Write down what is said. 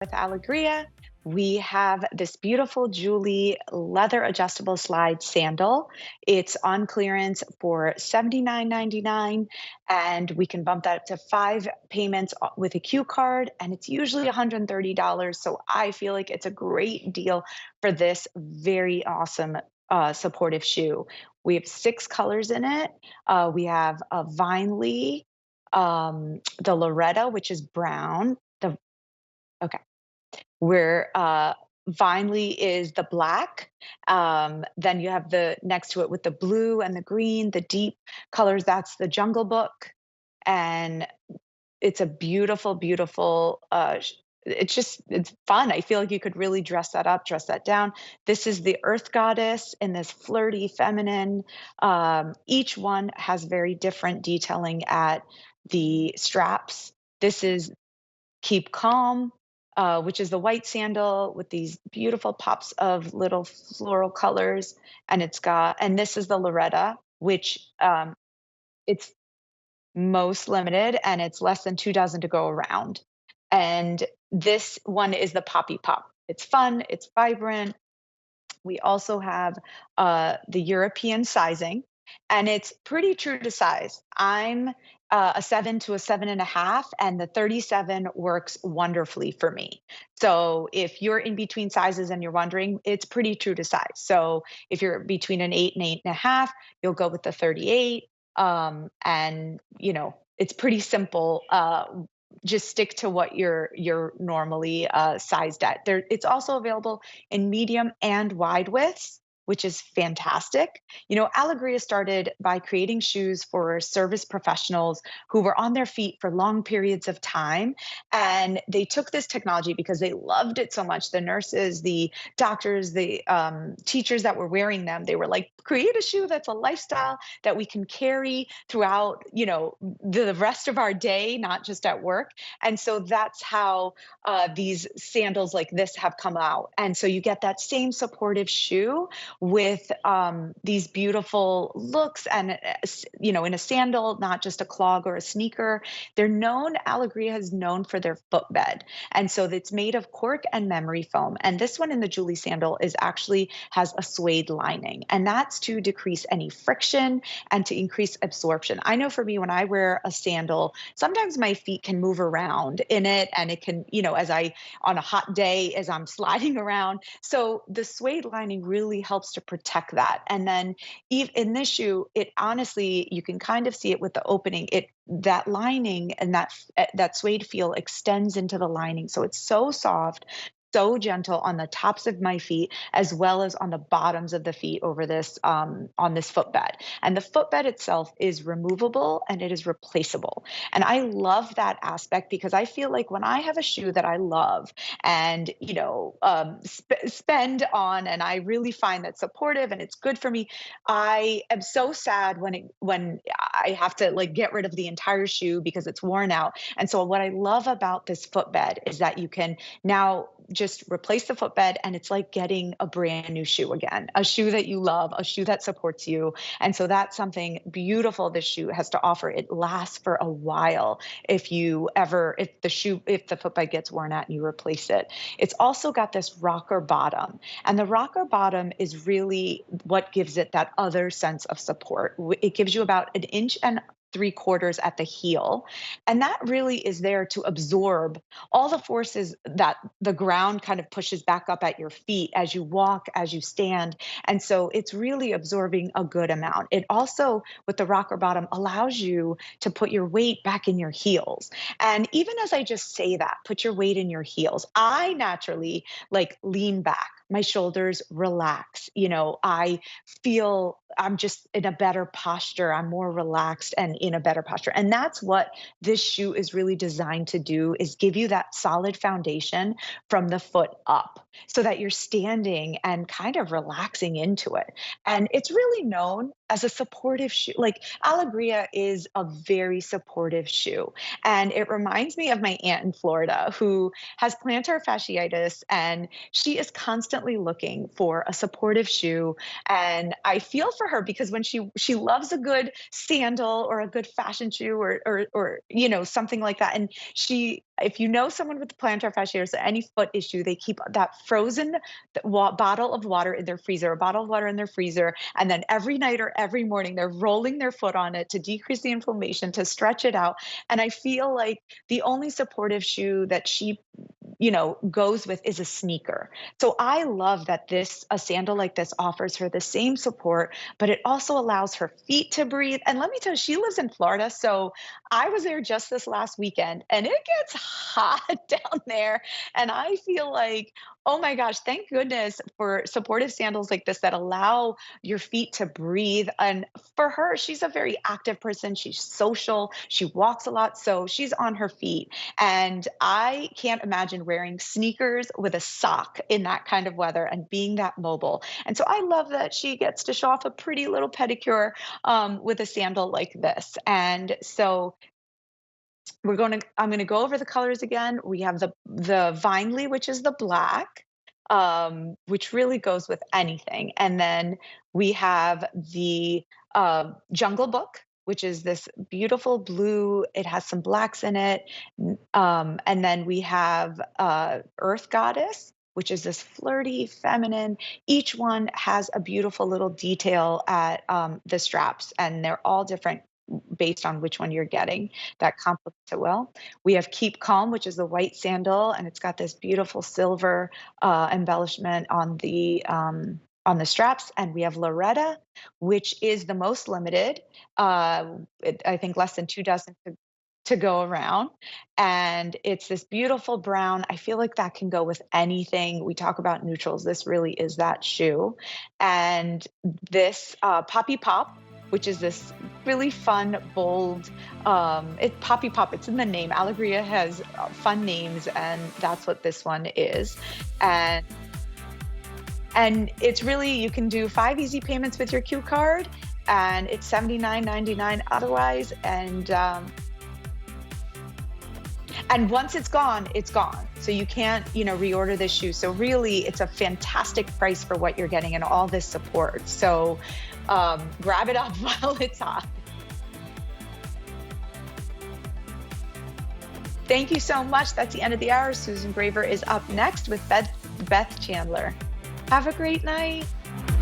With Alegria, we have this beautiful Julie leather adjustable slide sandal. It's on clearance for $79.99, and we can bump that up to 5 payments with a Q card, and it's usually $130. So I feel like it's a great deal for this very awesome supportive shoe. We have 6 colors in it. We have a Vinely, the Loretta, which is brown. The Okay. Where Vinely is the black. Then you have the next to it with the blue and the green, the deep colors, that's the Jungle Book. And it's a beautiful, beautiful, it's fun. I feel like you could really dress that up, dress that down. This is the Earth Goddess in this flirty feminine. Each one has very different detailing at the straps. This is Keep Calm, which is the white sandal with these beautiful pops of little floral colors. And this is the Loretta, which it's most limited and it's less than 2 dozen to go around. And this one is the Poppy Pop. It's fun, it's vibrant. We also have the European sizing, and it's pretty true to size. I'm a 7 to a 7.5, and the 37 works wonderfully for me. So if you're in between sizes and you're wondering, it's pretty true to size. So if you're between an 8 and 8.5, you'll go with the 38. And it's pretty simple. Just stick to what you're normally sized at. It's also available in medium and wide widths, which is fantastic. Alegria started by creating shoes for service professionals who were on their feet for long periods of time. And they took this technology because they loved it so much. The nurses, the doctors, the teachers that were wearing them, they were like, create a shoe that's a lifestyle that we can carry throughout, the rest of our day, not just at work. And so that's how these sandals like this have come out. And so you get that same supportive shoe with these beautiful looks and, in a sandal, not just a clog or a sneaker. Alegria is known for their footbed. And so it's made of cork and memory foam. And this one in the Julie sandal has a suede lining. And that's to decrease any friction and to increase absorption. I know for me, when I wear a sandal, sometimes my feet can move around in it, and it can, on a hot day, as I'm sliding around. So the suede lining really helps to protect that. And then in this shoe, it honestly, you can kind of see it with the opening. That lining and that suede feel extends into the lining. So it's so soft, so gentle on the tops of my feet as well as on the bottoms of the feet over this on this footbed. And the footbed itself is removable and it is replaceable. And I love that aspect because I feel like when I have a shoe that I love and spend on, and I really find that supportive and it's good for me, I am so sad when I have to like get rid of the entire shoe because it's worn out. And so what I love about this footbed is that you can now just replace the footbed, and it's like getting a brand new shoe again, a shoe that you love, a shoe that supports you. And so that's something beautiful this shoe has to offer. It lasts for a while if the footbed gets worn out and you replace it. It's also got this rocker bottom, and the rocker bottom is really what gives it that other sense of support. It gives you about 1.75 inches at the heel. And that really is there to absorb all the forces that the ground kind of pushes back up at your feet as you walk, as you stand. And so it's really absorbing a good amount. It also, with the rocker bottom, allows you to put your weight back in your heels. And even as I just say that, put your weight in your heels, I naturally like lean back. My shoulders relax. I feel I'm just in a better posture. I'm more relaxed and in a better posture. And that's what this shoe is really designed to do, is give you that solid foundation from the foot up so that you're standing and kind of relaxing into it. And it's really known as a supportive shoe. Like Alegria is a very supportive shoe. And it reminds me of my aunt in Florida who has plantar fasciitis, and she is constantly looking for a supportive shoe. And I feel for her because when she loves a good sandal or a good fashion shoe or something like that, and she if you know someone with plantar fasciitis or any foot issue, they keep that frozen bottle of water in their freezer, a bottle of water in their freezer, and then every night or every morning they're rolling their foot on it to decrease the inflammation, to stretch it out. And I feel like the only supportive shoe that she goes with is a sneaker. So I love that a sandal like this offers her the same support, but it also allows her feet to breathe. And let me tell you, she lives in Florida. So I was there just this last weekend and it gets hot down there. And I feel like, oh my gosh, thank goodness for supportive sandals like this that allow your feet to breathe. And for her, she's a very active person. She's social. She walks a lot. So she's on her feet. And I can't imagine wearing sneakers with a sock in that kind of weather and being that mobile. And so I love that she gets to show off a pretty little pedicure with a sandal like this. And so I'm going to go over the colors again. We have the Vinely, which is the black, which really goes with anything. And then we have the Jungle Book, which is this beautiful blue. It has some blacks in it. And then we have Earth Goddess, which is this flirty, feminine. Each one has a beautiful little detail at the straps, and they're all different based on which one you're getting that complements it well. We have Keep Calm, which is the white sandal, and it's got this beautiful silver embellishment on the straps. And we have Loretta, which is the most limited. I think less than 2 dozen to go around. And it's this beautiful brown. I feel like that can go with anything. We talk about neutrals. This really is that shoe. And this Poppy Pop, which is this really fun, bold, Poppy Pop, it's in the name. Alegria has fun names, and that's what this one is. And it's really, you can do 5 easy payments with your Q card, and it's $79.99 otherwise. And once it's gone, it's gone. So you can't, reorder this shoe. So really, it's a fantastic price for what you're getting and all this support. So grab it up while it's hot. Thank you so much. That's the end of the hour. Susan Graver is up next with Beth Chandler. Have a great night.